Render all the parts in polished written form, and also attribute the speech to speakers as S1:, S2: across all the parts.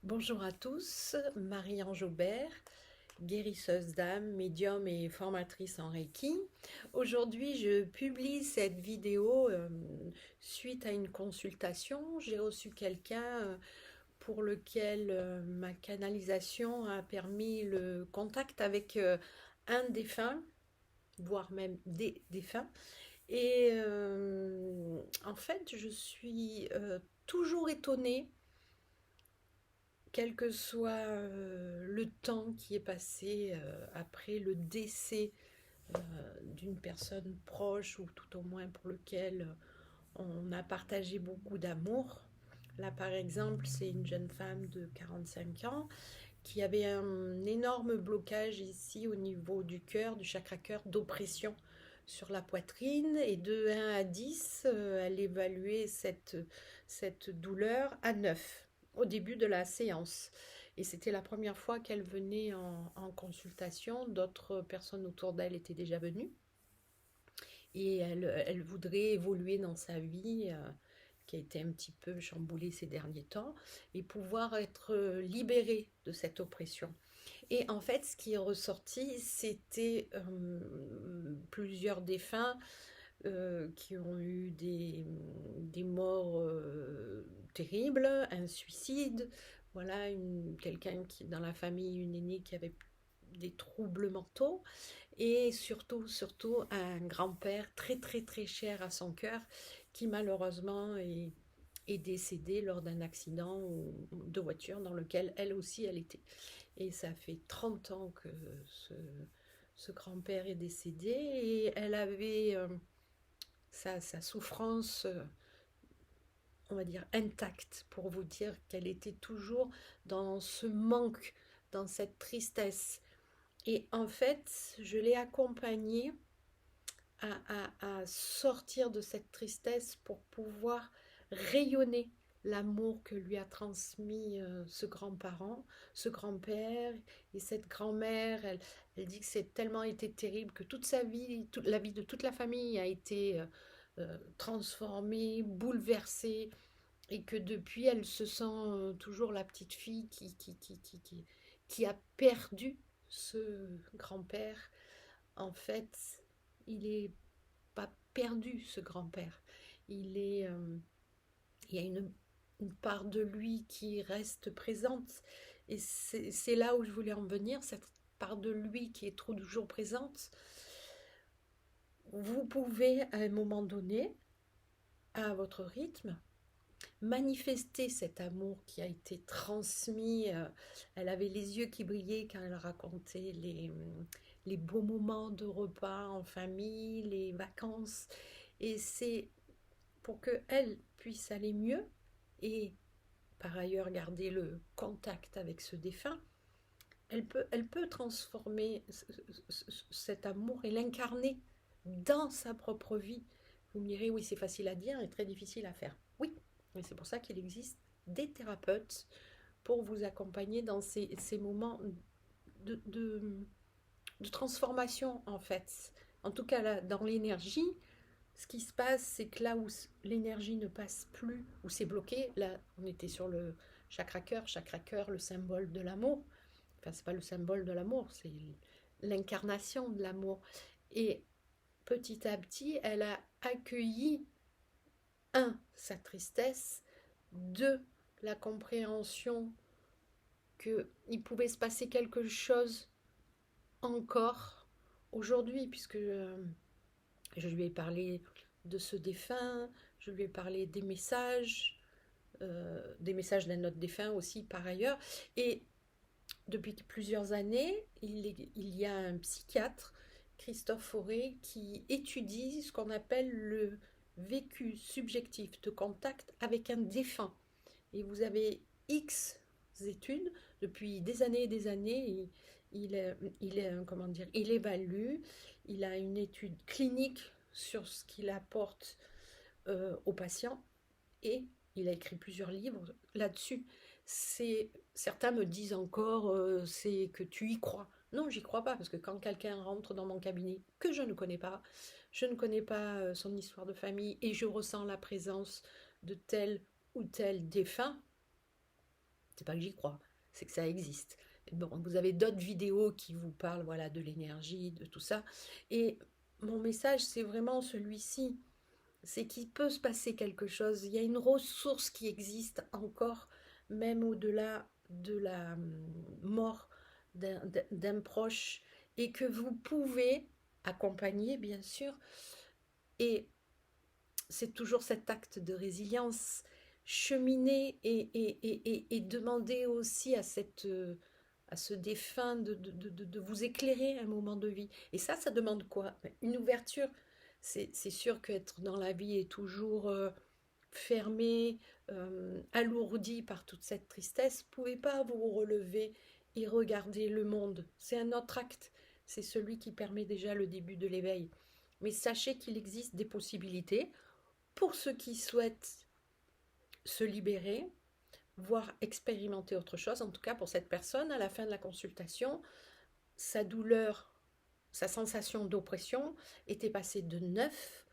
S1: Bonjour à tous, Marie-Ange Aubert, guérisseuse d'âme, médium et formatrice en Reiki. Aujourd'hui, je publie cette vidéo suite à une consultation. J'ai reçu quelqu'un pour lequel ma canalisation a permis le contact avec un défunt, voire même des défunts. Et en fait, je suis toujours étonnée quel que soit le temps qui est passé après le décès d'une personne proche ou tout au moins pour lequel on a partagé beaucoup d'amour. Là, par exemple, c'est une jeune femme de 45 ans qui avait un énorme blocage ici au niveau du cœur, du chakra cœur, d'oppression sur la poitrine. Et de 1 à 10, elle évaluait cette douleur à 9 au début de la séance. Et c'était la première fois qu'elle venait en consultation. D'autres personnes autour d'elle étaient déjà venues. Et elle voudrait évoluer dans sa vie, qui a été un petit peu chamboulée ces derniers temps, et pouvoir être libérée de cette oppression. Et en fait, ce qui est ressorti, c'était plusieurs défunts qui ont eu des morts terribles, un suicide, voilà, quelqu'un qui dans la famille, une aînée qui avait des troubles mentaux, et surtout un grand-père très très très cher à son cœur qui malheureusement est décédé lors d'un accident de voiture dans lequel elle aussi elle était. Et ça fait 30 ans que ce grand-père est décédé, et elle avait sa souffrance, on va dire, intacte, pour vous dire qu'elle était toujours dans ce manque, dans cette tristesse. Et en fait, je l'ai accompagnée à sortir de cette tristesse pour pouvoir rayonner l'amour que lui a transmis ce grand-parent, ce grand-père et cette grand-mère. Elle dit que c'est tellement été terrible que toute sa vie, toute la vie de toute la famille a été transformée, bouleversée, et que depuis elle se sent toujours la petite fille qui a perdu ce grand-père. En fait, il est pas perdu, ce grand-père. Il est, il y a une part de lui qui reste présente. Et c'est là où je voulais en venir, cette part de lui qui est toujours présente. Vous pouvez, à un moment donné, à votre rythme, manifester cet amour qui a été transmis. Elle avait les yeux qui brillaient quand elle racontait les beaux moments de repas en famille, les vacances. Et c'est pour qu'elle puisse aller mieux et par ailleurs garder le contact avec ce défunt. Elle peut transformer cet amour et l'incarner dans sa propre vie. Vous me direz, oui, c'est facile à dire et très difficile à faire. Oui, mais c'est pour ça qu'il existe des thérapeutes pour vous accompagner dans ces moments de, de transformation, en fait. En tout cas, là, dans l'énergie, ce qui se passe, c'est que là où l'énergie ne passe plus, où c'est bloqué, là, on était sur le chakra cœur, le symbole de l'amour. Enfin, c'est pas le symbole de l'amour, c'est l'incarnation de l'amour. Et petit à petit, elle a accueilli, un, sa tristesse, deux, la compréhension qu'il pouvait se passer quelque chose encore aujourd'hui, puisque je lui ai parlé de ce défunt, je lui ai parlé des messages d'un autre défunt aussi par ailleurs. Et depuis plusieurs années, il y a un psychiatre, Christophe Fauré, qui étudie ce qu'on appelle le vécu subjectif de contact avec un défunt. Et vous avez X études depuis des années et des années. Comment dire, il évalue, il a une étude clinique sur ce qu'il apporte aux patients, et il a écrit plusieurs livres là-dessus. Certains me disent encore c'est que tu y crois. Non, j'y crois pas, parce que quand quelqu'un rentre dans mon cabinet que je ne connais pas son histoire de famille, et je ressens la présence de tel ou tel défunt, C'est pas que j'y crois, c'est que ça existe. Bon, vous avez d'autres vidéos qui vous parlent, voilà, de l'énergie, de tout ça. Et mon message, c'est vraiment celui-ci. C'est qu'il peut se passer quelque chose. Il y a une ressource qui existe encore, même au-delà de la mort d'un proche, et que vous pouvez accompagner, bien sûr. Et c'est toujours cet acte de résilience, cheminer et demander aussi à ce défunt de vous éclairer à un moment de vie. Et ça demande quoi? Une ouverture. C'est sûr qu'être dans la vie est toujours fermé, alourdi par toute cette tristesse. Vous ne pouvez pas vous relever et regarder le monde. C'est un autre acte. C'est celui qui permet déjà le début de l'éveil. Mais sachez qu'il existe des possibilités pour ceux qui souhaitent se libérer, voire expérimenter autre chose. En tout cas, pour cette personne, à la fin de la consultation, sa douleur, sa sensation d'oppression était passée de 9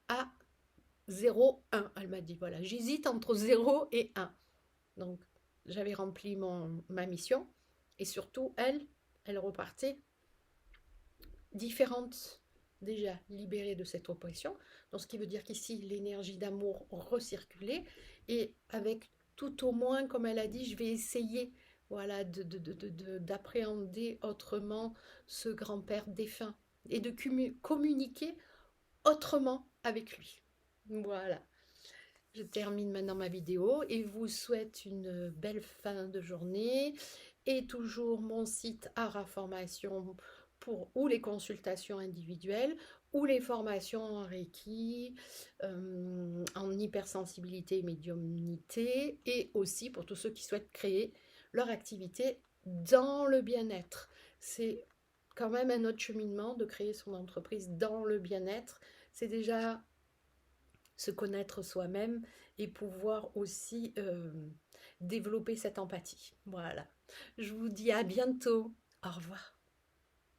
S1: à 0, 1. Elle m'a dit, voilà, j'hésite entre 0 et 1. Donc, j'avais rempli ma mission. Et surtout, elle repartait différente, déjà libérée de cette oppression. Donc, ce qui veut dire qu'ici, l'énergie d'amour recirculait. Et avec tout au moins, comme elle a dit, je vais essayer, voilà, d'appréhender autrement ce grand-père défunt et de communiquer autrement avec lui. Voilà. Je termine maintenant ma vidéo et vous souhaite une belle fin de journée. Et toujours mon site Ara Formation pour ou les consultations individuelles ou les formations en Reiki, en hypersensibilité et médiumnité, et aussi pour tous ceux qui souhaitent créer leur activité dans le bien-être. C'est quand même un autre cheminement de créer son entreprise dans le bien-être. C'est déjà se connaître soi-même et pouvoir aussi développer cette empathie. Voilà. Je vous dis à bientôt. Au revoir.